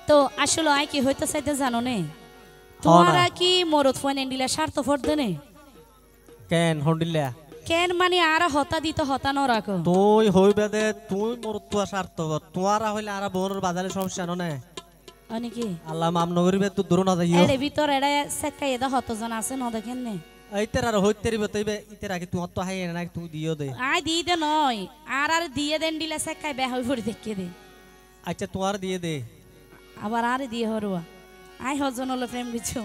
তো আসলে আই কি হইতে চাইতে জানো নে তোমারা কি মরদ ফোন এন্ডিলা স্বার্থ ফর দেনে কেন হন্ডিলা কেন মানে আর হতা দিত হতা ন রাখো তুই হইবে দে তুই মরদ তো স্বার্থ তোমারা হইলে আর বোনের বাজারে সমস্যা ননে অনেকি আল্লাহ মাম নগরিবে তো দূর না যাইও এর ভিতর এড়া সেকাই দা হত জন আছে ন দেখেন নে এইতের আর হইতে রিবে তইবে ইতের আগে তুই তো হাই না তুই দিও দে আই দি দে নয় আর দিয়ে দেন দিলা সেকাই বে হই পড়ি দেখকে দে আচ্ছা তোমার দিয়ে দে আবার আর দিয়ে হরুয়া আই হজন হলো প্রেম বিছু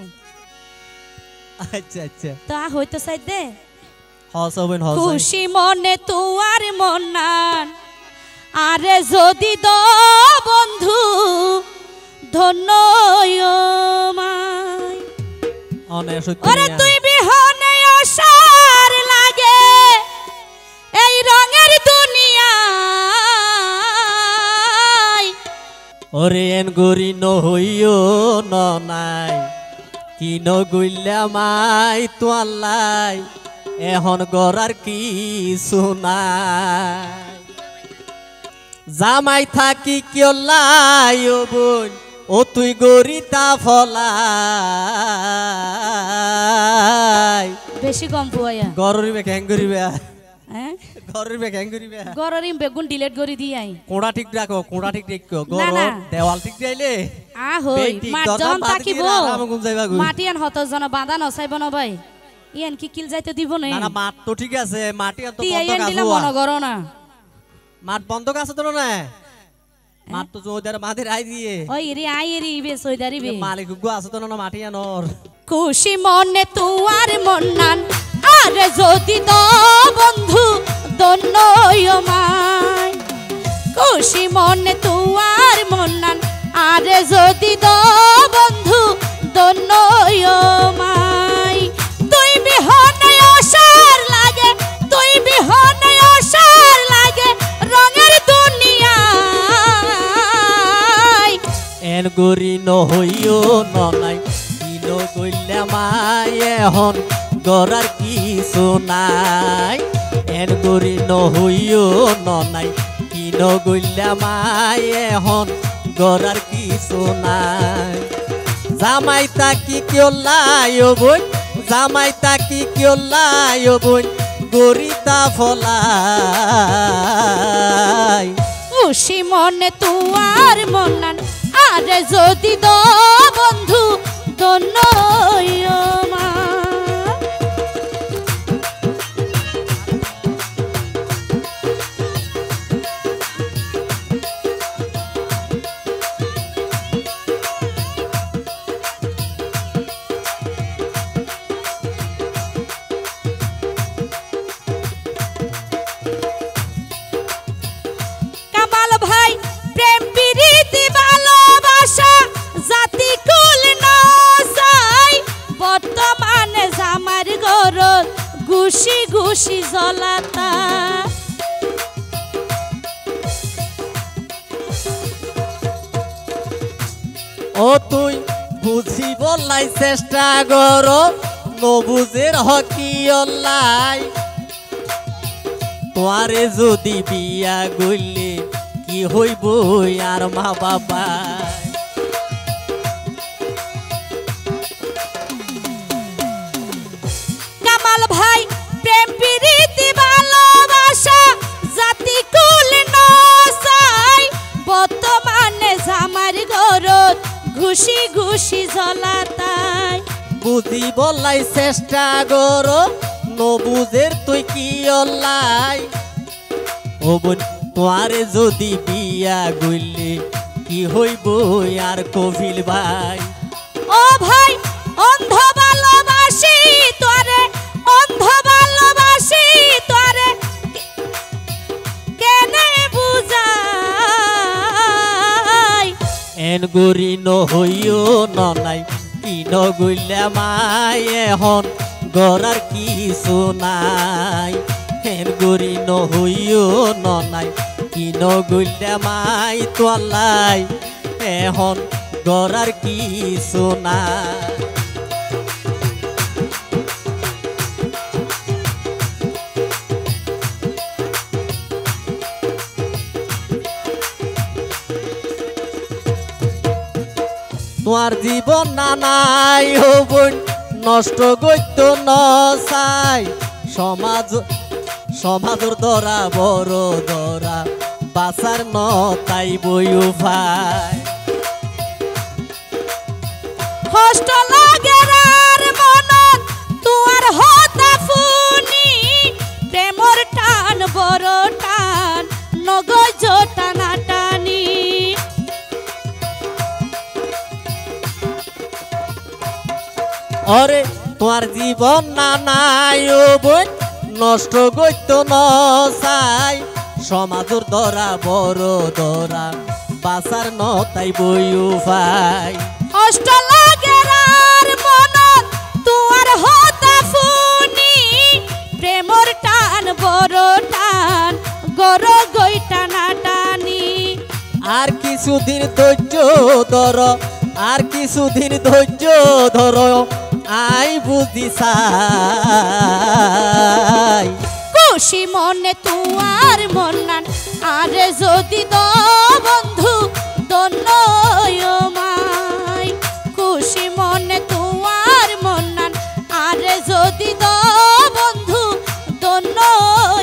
আচ্ছা আচ্ছা তা হইতে চাই দে হস হবেন হস খুশি মনে তুয়ার মনান আরে যদি দ বন্ধু ধন্য মাই অনে সত্যি ওরে তুই বিহনে অসার লাগে এই রঙের দুনিয়ায় ওরে এন গরি ন হইও ন নাই কি ন গইলা মাই তো আল্লাই এখন গরার কি শুনাই জামাই থাকি কিয়লাই ও বোন ও তুই গরিতা ফলাই বেশি কম পুয়া গরিবে ক্যাং করিবে হ্যাঁ গরিবে ক্যাং করিবে গররিম বেগুন ডিলিট করে দি আই কোড়া ঠিক রাখো কোড়া ঠিক রাখো না, গর না। দেওয়াল ঠিক যাইলে আ হই মার জন তাকিব আরাম গুম যাইবা গো মাটি আন হত জন বাঁধা নসাইব না ভাই ইয়ান কি কিল যাইতে দিব না না না মাঠ তো ঠিক আছে মাটি তো তি বন্ধ আইন দিলা কাজুয়া মন করো না মাঠ বন্ধ আছে তো না মাঠ তো জোদার মাদের আই দিয়ে ওই রে আই রে বে সইদারি বে মালিক গো আছে তো না মাটি আনর খুশি মনে তুয়ার মন্নান আরে যদি দ বন্ধু দন্নয় মাই খুশি মনে তুয়ার মন্নান আরে যদি দ বন্ধু দন্নয় মাই তুই বিহনে অসার লাগে তুই বিহনে অসার লাগে রঙের দুনিয়ায় এন গরি ন হইও ন নাই কিন গইলা মাই এখন গরার কি শুনাই এন গরি ন হইও ন নাই কিন গইলা মাই এখন গরার কি শুনাই জামাই তাকি কিয়লাই ও বোন জামাই তাকি কিয়লাই ও বোন গরিতা ফলাই খুশি মনে তুয়ার মনান আরে যদি দ বন্ধু দন্নয় মা কামাল ভাই প্রেম প্রীতি ভালোবাসা জাতি কুল নসাই বর্তমানে জামার গরত ঘুষি ঘুষি জ্বলাতা ও তুই বুঝিব লাই চেষ্টা কর নবুজের হকিয়লাই তোয়ারে যদি বিয়া গইলে কি হইব আর মা বাবা কামাল ভাই প্রেম প্রীতি ভালোবাসা জাতি কুল নসাই বর্তমানে জামার গরত ঘুষি ঘুষি জ্বলাতাই বুঝিব লাই চেষ্টা কর নবুজের তুই কি অলাই ও বোন তোয়ারে যদি বিয়া গইলে কি হইব আর কবিল ভাই ও ভাই অন্ধ ভালোবাসি তোরে অন্ধ ভালোবাসি তোরে কেনে বুঝাই এন গরি ন হইও ন নাই কিন গইলা মাই এখন গরার কি শুনাই এন গরি ন হইও ন নাই কিন গইলা মাই তোলাই এখন গরার কি শুনাই তোমার জীবন না নাই হবই নষ্ট গইত ন চাই সমাজর ধরা বড় ধরা বাসার ন তাই বই উপায় কষ্ট লাগে আর মনত তোমার হতা ফুনি প্রেমর টান বড় টান নগজ টানা টানি অরে তোমার জীবন না নাই বই নষ্ট গইত ন চাই সমাজর ধরা বড় ধরা বাসার ন তাই বই উপায় কষ্ট লাগে আর মনত তোমার হতা ফুনি প্রেমর টান বড় টান গর গই টানা টানি আর কিছুদিন ধৈর্য ধর আর কিছুদিন ধৈর্য ধর আই বুঝি চাই খুশি মনে তোমার মন্নান আরে যদি দো বন্ধু দন্নয়মাই খুশি মনে তোমার মন্নান আরে যদি দো বন্ধু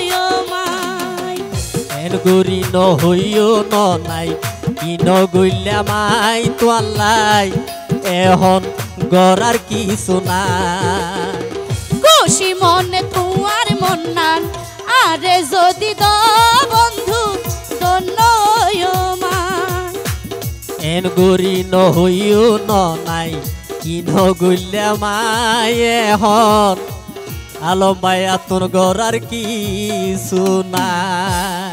দন্নয়মাই এন গরি ন হইও ন নাই ইন গইলা মাই তোয়াল্লাই এখন গড়ার কিছু নাই খুশি মনে তোমার মন্নান আরে যদি দো বন্ধু দন্নয়মাই এন গরি ন হইও ন নাই ইন গইলা মাই এখন আলম ভাই তোর গড়ার কিছু নাই।